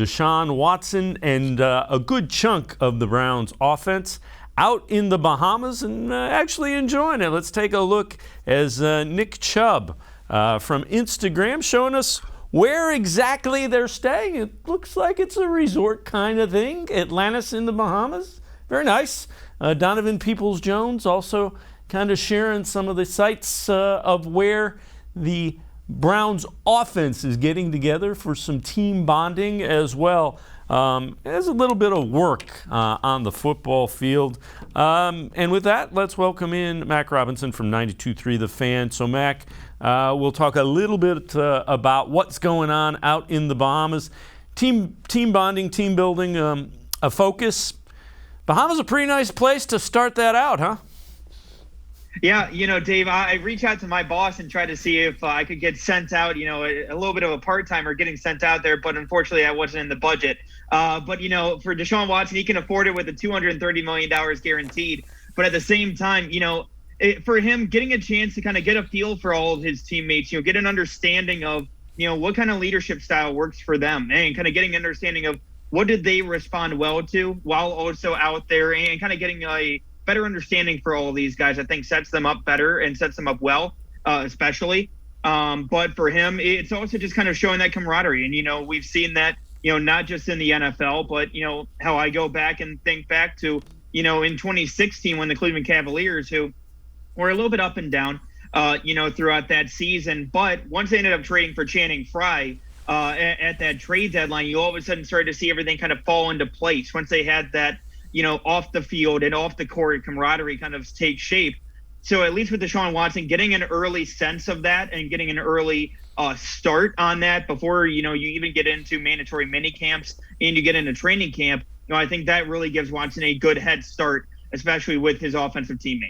Deshaun Watson and a good chunk of the Browns offense out in the Bahamas and actually enjoying it. Let's take a look as Nick Chubb from Instagram showing us where exactly they're staying. It looks like it's a resort kind of thing. Atlantis in the Bahamas. Very nice. Donovan Peoples-Jones also kind of sharing some of the sights of where the Browns offense is getting together for some team bonding as well. There's a little bit of work on the football field. And with that, let's welcome in Mac Robinson from 92.3 The Fan. So, Mac, we'll talk a little bit about what's going on out in the Bahamas. Team bonding, team building, a focus. Bahamas a pretty nice place to start that out, huh? Yeah, Dave, I reached out to my boss and tried to see if I could get sent out, a little bit of a part-timer getting sent out there, but unfortunately I wasn't in the budget. But, for Deshaun Watson, he can afford it with the $230 million guaranteed. But at the same time, for him, getting a chance to kind of get a feel for all of his teammates, get an understanding of, what kind of leadership style works for them and kind of getting an understanding of what did they respond well to while also out there and kind of getting a better understanding for all of these guys, I think sets them up better and sets them up well, especially. But for him, it's also just kind of showing that camaraderie. And, we've seen that, not just in the NFL, but, how I go back and think back to, in 2016 when the Cleveland Cavaliers, who were a little bit up and down, throughout that season. But once they ended up trading for Channing Frye at that trade deadline, you all of a sudden started to see everything kind of fall into place once they had that, off the field and off the court camaraderie kind of take shape. So at least with Deshaun Watson, getting an early sense of that and getting an early start on that before, you even get into mandatory mini camps and you get into training camp, I think that really gives Watson a good head start, especially with his offensive teammates.